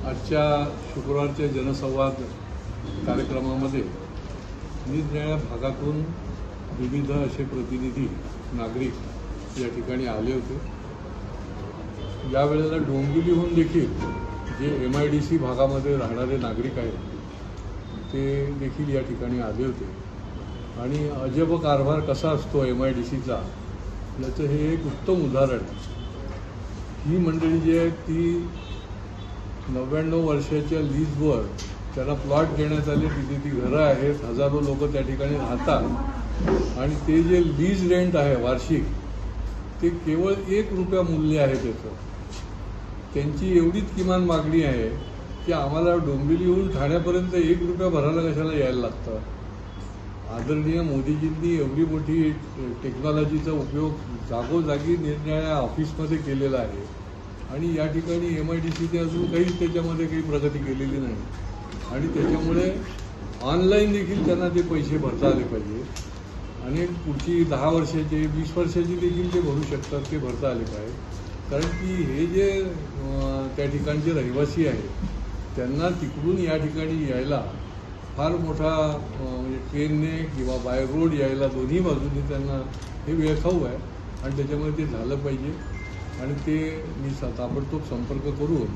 आजच्या शुक्रवारच्या जनसंवाद कार्यक्रमामध्ये निरनिराळ्या भागातून विविध असे प्रतिनिधी नागरिक या ठिकाणी आले होते। यावेळेला डोंबिवलीहून देखील जे MIDC भागामध्ये राहणारे नागरिक आहेत ते देखील या ठिकाणी आले होते आणि अजब कारभार कसा असतो MIDCचा याचं हे एक उत्तम उदाहरण आहे। ही मंडळी जी आहे ती 99 वर्षाच्या लीजवर त्याला प्लॉट घेण्यात आले, तिथे ती घरं आहेत, हजारो लोक त्या ठिकाणी राहतात आणि ते जे लीज रेंट आहे वार्षिक ते केवळ 1 रुपया मूल्य आहे त्याचं। त्यांची एवढीच किमान मागणी आहे की आम्हाला डोंबिवलीहून ठाण्यापर्यंत 1 रुपया भरायला कशाला यायला लागतं। आदरणीय मोदीजींनी एवढी मोठी टेक्नॉलॉजीचा उपयोग जागोजागी निरनिराळ्या ऑफिसमध्ये केलेला आहे आणि या ठिकाणी MIDCने अजून काहीच त्याच्यामध्ये काही प्रगती केलेली नाही आणि त्याच्यामुळे ऑनलाईन देखील त्यांना ते पैसे भरता आले पाहिजे आणि पुढची 10 वर्षाचे 20 वर्षाची देखील ते भरू शकतात, ते भरता आले पाहिजे। कारण की हे जे त्या ठिकाणचे रहिवासी आहेत त्यांना तिकडून या ठिकाणी यायला फार मोठा म्हणजे ट्रेनने किंवा बाय रोड यायला दोन्ही बाजूंनी त्यांना हे वेळखाऊ आहे आणि त्याच्यामुळे ते झालं पाहिजे आणि ते मी ताबडतोब संपर्क करून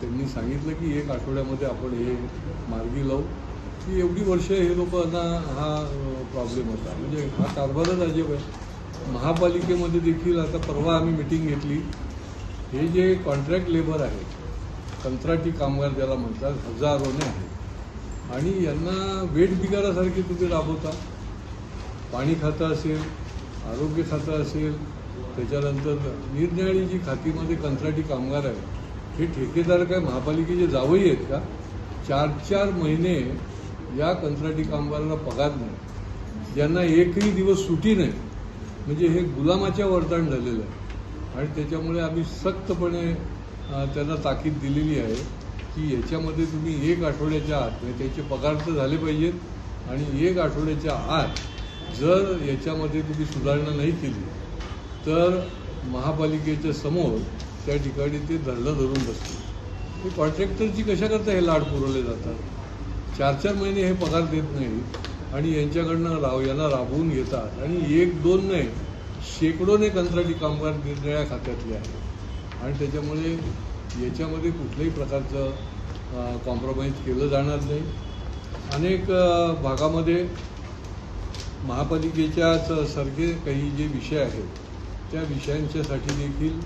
त्यांनी सांगितलं की 1 आठवड्यामध्ये आपण हे मार्गी लावू। की एवढी वर्ष हे लोकांना हा प्रॉब्लेम होता, म्हणजे हा कारभारच अजब आहे। महापालिकेमध्ये देखील आता परवा आम्ही मिटिंग घेतली, हे जे कॉन्ट्रॅक्ट लेबर आहेत, कंत्राटी कामगार ज्याला म्हणतात, हजारोने आहेत आणि यांना वेट बिगारासारखे तुम्ही राबवता। पाणी खातं असेल, आरोग्य खातं असेल, त्याच्यानंतर निरनिराळी जी खातीमध्ये कंत्राटी कामगार आहेत हे ठेकेदार काय महापालिकेचे जावई आहेत का? 4-4 महिने या कंत्राटी कामगारांना पगार नाही, ज्यांना एकही दिवस सुटी नाही, म्हणजे हे गुलामाच्या वर्तन झालेलं आहे आणि त्याच्यामुळे आम्ही सख्तपणे त्यांना ताकीद दिलेली आहे की याच्यामध्ये तुम्ही 1 आठवड्याच्या आत म्हणजे त्याचे पगार तर झाले पाहिजेत आणि 1 आठवड्याच्या आत जर याच्यामध्ये तुम्ही सुधारणा नाही केली तर महापालिकेच्या समोर त्या ठिकाणी ते धरणं धरून बसतील। हे कॉन्ट्रॅक्टरची कशाकरता हे लाड पुरवले जातात? 4-4 महिने हे पगार देत नाहीत आणि यांच्याकडनं यांना राबवून घेतात आणि 1-2 नाही, शेकडोने कंत्राटी कामगार निरनिराळ्या खात्यातले आहेत आणि त्याच्यामुळे याच्यामध्ये कुठल्याही प्रकारचं कॉम्प्रोमाइज केलं जाणार नाही। अनेक भागामध्ये महापालिकेच्याच सारखे काही जे विषय आहेत त्या विषयांच्यासाठी देखील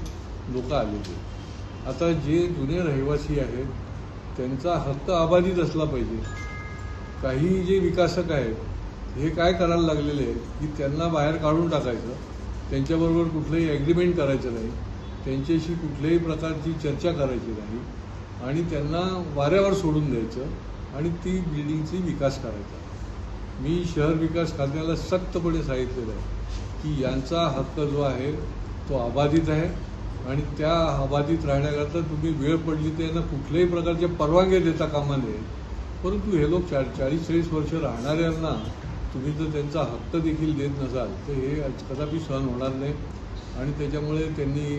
लोक आलेले। आता जे जुने रहिवासी आहेत त्यांचा हक्क अबाधित असला पाहिजे। काही जे विकासक आहेत हे काय करायला लागलेले आहेत की त्यांना बाहेर काढून टाकायचं, त्यांच्याबरोबर कुठलंही ॲग्रीमेंट करायचं नाही, त्यांच्याशी कुठल्याही प्रकारची चर्चा करायची नाही आणि त्यांना वाऱ्यावर सोडून द्यायचं आणि ती बिल्डिंगची विकास करायचा। मी शहर विकास खात्याला सख्तपणे सांगितलेलं आहे की यांचा हक्क जो आहे तो अबाधित आहे आणि त्या अबाधित राहण्याकरता तुम्ही वेळ पडली तर यांना कुठल्याही प्रकारचे परवानगी देता कामा नये। परंतु हे लोक 40-40 वर्ष राहणाऱ्यांना तुम्ही जर त्यांचा हक्क देखील देत नसाल तर हे कदापि सहन होणार नाही आणि त्याच्यामुळे त्यांनी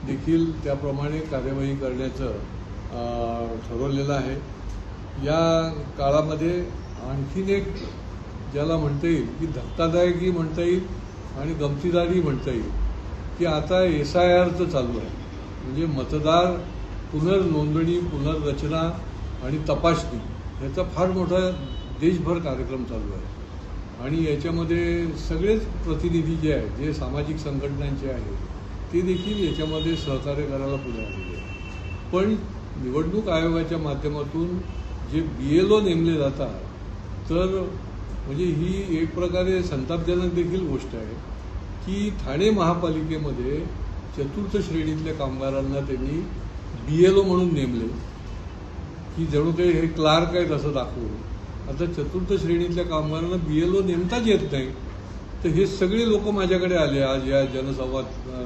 देखील त्याप्रमाणे कार्यवाही करण्याचं ठरवलेलं आहे। या काळामध्ये आणखीन एक ज्याला म्हणता येईल की धक्कादायकही म्हणता येईल आणि गमतीदारही म्हणता येईल की आता SIRचं चालू आहे, म्हणजे मतदार पुनर्नोंदणी, पुनर्रचना आणि तपासणी याचा फार मोठा देशभर कार्यक्रम चालू आहे आणि याच्यामध्ये सगळेच प्रतिनिधी जे आहेत, जे सामाजिक संघटनांचे आहेत ते देखील याच्यामध्ये सहकार्य करायला पुढे आलेले आहेत। पण निवडणूक आयोगाच्या माध्यमातून जे BLO नेमले जातात तर म्हणजे ही एक प्रकारे संतापजनक देखील गोष्ट आहे की ठाणे महापालिकेमध्ये 4थी श्रेणीतल्या कामगारांना त्यांनी BLO म्हणून नेमले की जणू काही हे क्लार्क आहेत असं दाखवून। आता 4थी श्रेणीतल्या कामगारांना BLO नेमताच येत नाही, तर हे सगळे लोक माझ्याकडे आले आज या जनसंवाद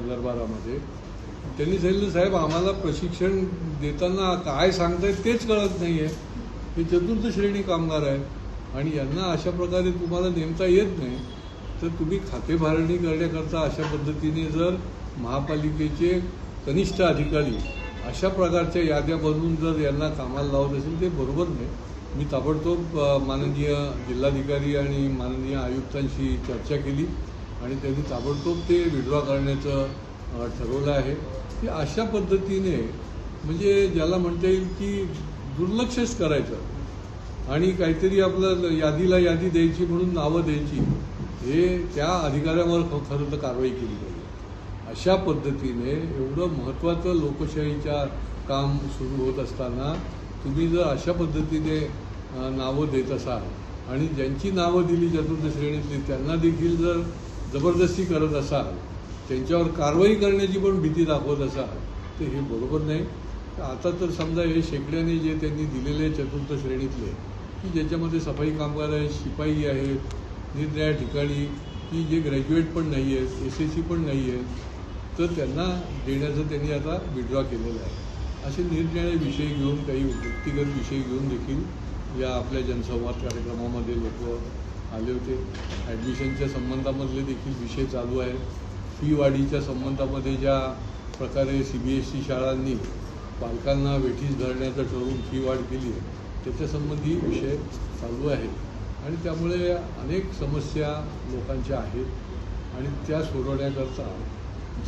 दरबारामध्ये। त्यांनी सांगितलं साहेब आम्हाला प्रशिक्षण देताना काय सांगतायत तेच कळत नाही आहे, हे 4थी श्रेणी कामगार आहेत आणि यांना अशा प्रकारे तुम्हाला नेमता येत नाही तर तुम्ही खाते भरणी करण्याकरता अशा पद्धतीने जर महापालिकेचे कनिष्ठ अधिकारी अशा प्रकारच्या याद्या बनवून जर यांना कामाला लावत असेल ते बरोबर नाही. मी ताबडतोब माननीय जिल्हाधिकारी आणि माननीय आयुक्तांशी चर्चा केली आणि त्यांनी ताबडतोब ते विड्रॉ करण्याचं ठरवलं आहे. की अशा पद्धतीने म्हणजे ज्याला म्हणता येईल की दुर्लक्षच करायचं आणि काहीतरी आपलं यादीला यादी द्यायची म्हणून नावं द्यायची, हे त्या अधिकाऱ्यावर खरं तर कारवाई केली पाहिजे. अशा पद्धतीने एवढं महत्त्वाचं लोकशाहीच्या काम सुरू होत असताना तुम्ही जर अशा पद्धतीने नावं देत असाल आणि ज्यांची नावं दिली चतुर्थ श्रेणीतली त्यांना देखील जर जबरदस्ती करत असाल, त्यांच्यावर कारवाई करण्याची पण भीती दाखवत असाल, तर हे बरोबर नाही. आता तर समजा हे शेकड्याने जे त्यांनी दिलेले चतुर्थ श्रेणीतले की ज्याच्यामध्ये सफाई कामगार आहेत, शिपाई आहेत, निरनिराळ्या ठिकाणी की जे ग्रॅज्युएट पण नाही आहेत, SSC पण नाही आहेत, तर त्यांना देण्याचं त्यांनी आता विड्रॉ केलेलं आहे. असे निरनिराळे विषय घेऊन, काही व्यक्तिगत विषय घेऊन देखील या आपल्या जनसंवाद कार्यक्रमामध्ये लोक आले होते. ॲडमिशनच्या संबंधामधले देखील विषय चालू आहेत. फी वाढीच्या संबंधामध्ये ज्या प्रकारे CBSE शाळांनी पालकांना वेठीस धरण्याचं ठरवून फी वाढ केली आहे, त्याच्यासंबंधी विषय चालू आहेत आणि त्यामुळे अनेक समस्या लोकांच्या आहेत आणि त्या सोडवण्याकरता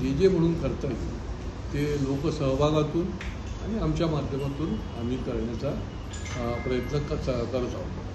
जे म्हणून करता येईल ते लोकसहभागातून आणि आमच्या माध्यमातून आम्ही करण्याचा प्रयत्न करत आहोत.